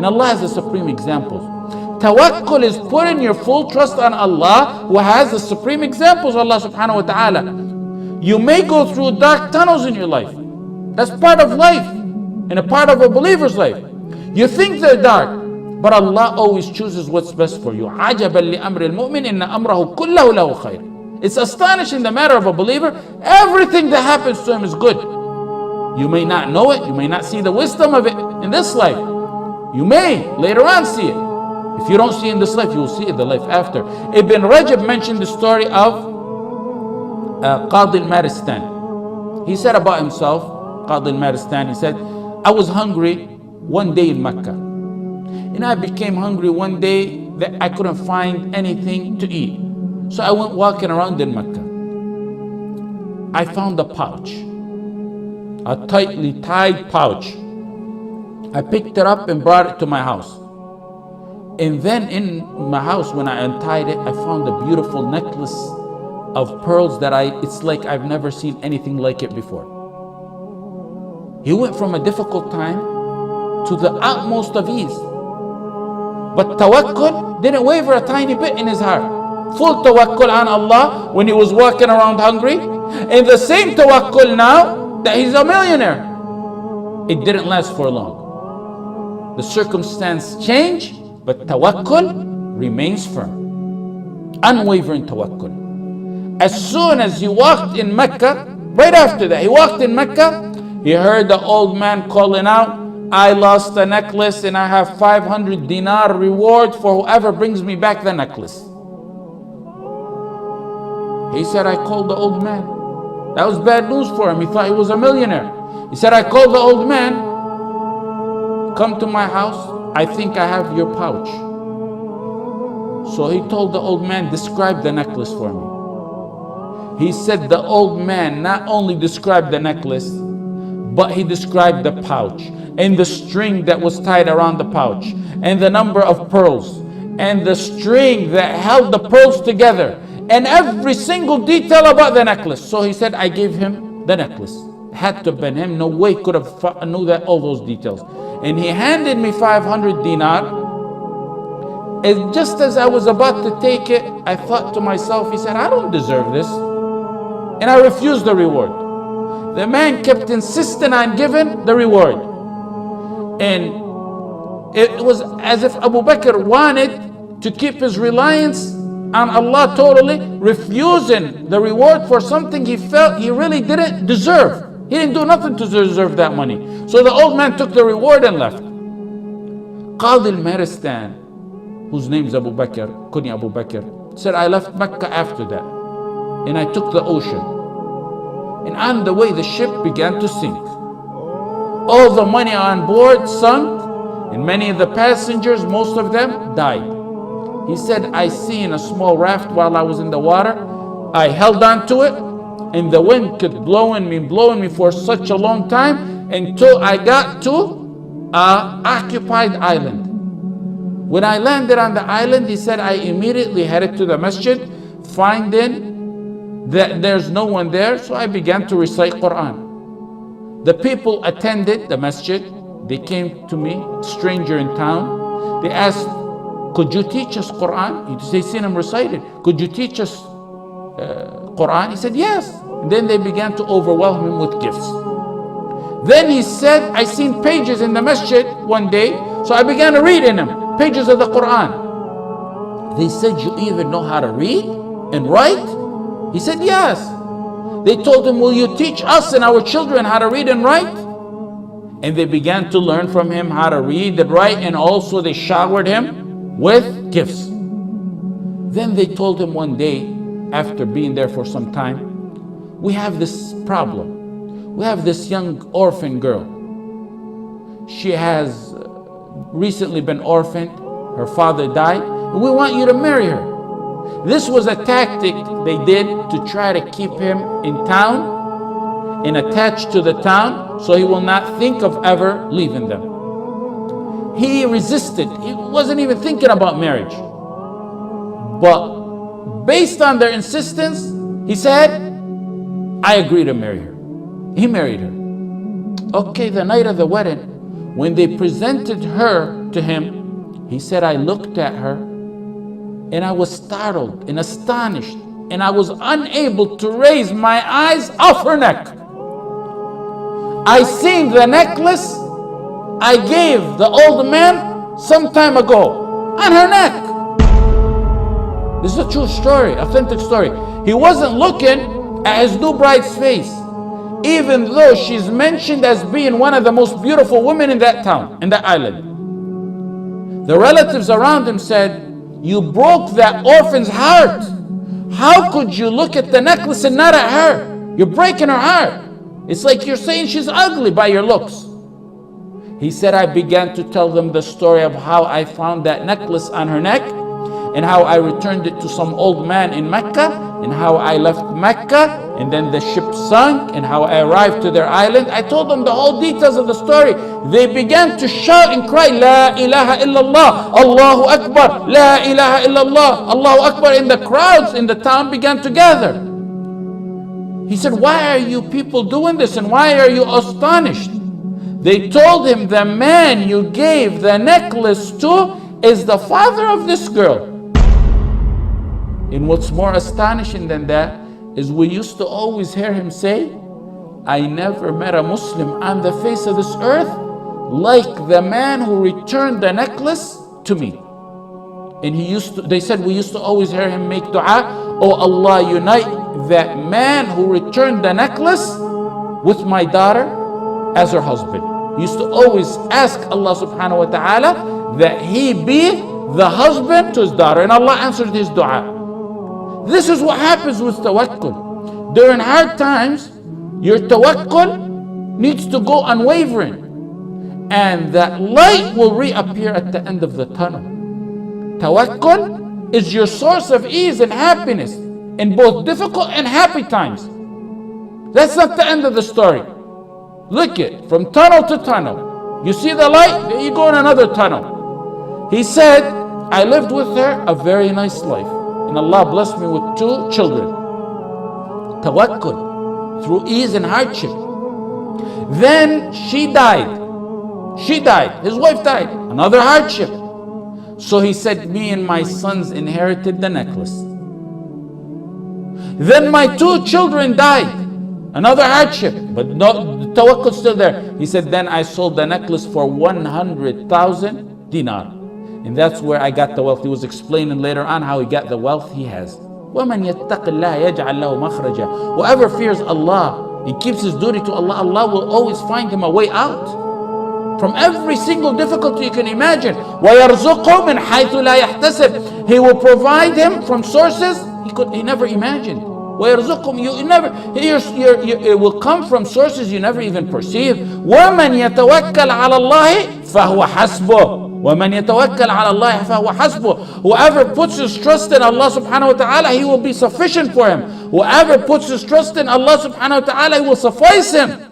Allah has the supreme examples. Tawakkul is putting your full trust on Allah, who has the supreme examples, Allah subhanahu wa ta'ala. You may go through dark tunnels in your life. That's part of life and a part of a believer's life. You think they're dark, but Allah always chooses what's best for you. عَجَبًا لِأَمْرِ الْمُؤْمِنِ إِنَّ أَمْرَهُ كُلَّهُ لَهُ خَيْرٌ. It's astonishing the matter of a believer. Everything that happens to him is good. You may not know it. You may not see the wisdom of it in this life. You may later on see it. If you don't see it in this life, you will see it in the life after. Ibn Rajab mentioned the story of Qadi al-Maristan. He said about himself, Qadi al-Maristan, he said, I was hungry one day in Mecca. And I became hungry one day that I couldn't find anything to eat. So I went walking around in Mecca. I found a pouch, a tightly tied pouch. I picked it up and brought it to my house. And then in my house, when I untied it, I found a beautiful necklace of pearls that it's like I've never seen anything like it before. He went from a difficult time to the utmost of ease. But tawakkul didn't waver a tiny bit in his heart. Full tawakkul on Allah when he was walking around hungry. And the same tawakkul now that he's a millionaire. It didn't last for long. The circumstance changed, but tawakkul remains firm. Unwavering tawakkul. As soon as he walked in Mecca, right after that, he walked in Mecca, he heard the old man calling out, I lost the necklace and I have 500 dinar reward for whoever brings me back the necklace. He said, I called the old man. That was bad news for him. He thought he was a millionaire. He said, I called the old man. Come to my house. I think I have your pouch. So he told the old man, describe the necklace for me. He said the old man not only described the necklace, but he described the pouch and the string that was tied around the pouch and the number of pearls and the string that held the pearls together and every single detail about the necklace. So he said, I gave him the necklace. Had to have been him. No way could have knew that all those details. And he handed me 500 dinar. And just as I was about to take it, I thought to myself, he said, I don't deserve this. And I refused the reward. The man kept insisting on giving the reward. And it was as if Abu Bakr wanted to keep his reliance on Allah totally, refusing the reward for something he felt he really didn't deserve. He didn't do nothing to deserve that money. So the old man took the reward and left. Qadi al-Maristan, whose name is Abu Bakr, Kunya Abu Bakr, said, I left Mecca after that. And I took the ocean. And on the way, the ship began to sink. All the money on board sunk, and many of the passengers, most of them, died. He said, I seen a small raft while I was in the water. I held on to it, and the wind kept blowing me for such a long time until I got to an occupied island. When I landed on the island, he said, I immediately headed to the masjid, finding that there's no one there, so I began to recite Quran. The people attended the masjid. They came to me, stranger in town. They asked, could you teach us Quran? They seen him recite it. Could you teach us Quran? He said, yes. And then they began to overwhelm him with gifts. Then he said, I seen pages in the masjid one day, so I began to read in them, pages of the Quran. They said, you even know how to read and write? He said, yes. They told him, will you teach us and our children how to read and write? And they began to learn from him how to read and write, and also they showered him with gifts. Then they told him one day, after being there for some time, we have this problem. We have this young orphan girl. She has recently been orphaned. Her father died. And we want you to marry her. This was a tactic they did to try to keep him in town and attached to the town so he will not think of ever leaving them. He resisted. He wasn't even thinking about marriage. But based on their insistence, he said, I agree to marry her. He married her. Okay, the night of the wedding, When they presented her to him, he said, I looked at her and I was startled and astonished, and I was unable to raise my eyes off her neck. I seen the necklace I gave the old man some time ago on her neck. This is a true story, authentic story. He wasn't looking at his new bride's face, even though she's mentioned as being one of the most beautiful women in that town, in that island. The relatives around him said, you broke that orphan's heart. How could you look at the necklace and not at her? You're breaking her heart. It's like you're saying she's ugly by your looks. He said, I began to tell them the story of how I found that necklace on her neck, and how I returned it to some old man in Mecca, and how I left Mecca, and then the ship sunk, and how I arrived to their island. I told them the whole details of the story. They began to shout and cry, La ilaha illallah, Allahu Akbar, La ilaha illallah, Allahu Akbar. And the crowds in the town began to gather. He said, why are you people doing this, and why are you astonished? They told him, the man you gave the necklace to is the father of this girl. And what's more astonishing than that is we used to always hear him say, I never met a Muslim on the face of this earth like the man who returned the necklace to me. And they said we used to always hear him make dua, oh Allah, unite that man who returned the necklace with my daughter as her husband. He used to always ask Allah subhanahu wa ta'ala that he be the husband to his daughter, and Allah answered his dua. This is what happens with tawakkul. During hard times, your tawakkul needs to go unwavering, and that light will reappear at the end of the tunnel. Tawakkul is your source of ease and happiness in both difficult and happy times. That's not the end of the story. Look it, from tunnel to tunnel. You see the light, then you go in another tunnel. He said, I lived with her a very nice life, and Allah blessed me with 2 children. Tawakkul, through ease and hardship. Then she died. His wife died. Another hardship. So he said, me and my sons inherited the necklace. Then my 2 children died. Another hardship, but no, the tawakkul still there. He said, then I sold the necklace for 100,000 dinar. And that's where I got the wealth. He was explaining later on how he got the wealth he has. وَمَنْ يَتَّقِ اللَّهَ يَجْعَلْ لَهُ مَخْرَجًا. Whoever fears Allah, he keeps his duty to Allah, Allah will always find him a way out from every single difficulty you can imagine. وَيَرْزُقْهُ مِنْ حَيْثُ لَا يَحْتَسِبْ. He will provide him from sources he never imagined. وَيَرْزُقْهُم, it will come from sources you never even perceive. وَمَنْ يَتَوَكَّلْ عَلَى اللَّهِ فَهُوَ حَسْبُهُ. وَمَنْ يَتَوَكَّلْ عَلَى اللَّهِ فَهُوَ حَسْبُهُ. Whoever puts his trust in Allah subhanahu wa ta'ala, he will be sufficient for him. Whoever puts his trust in Allah subhanahu wa ta'ala, he will suffice him.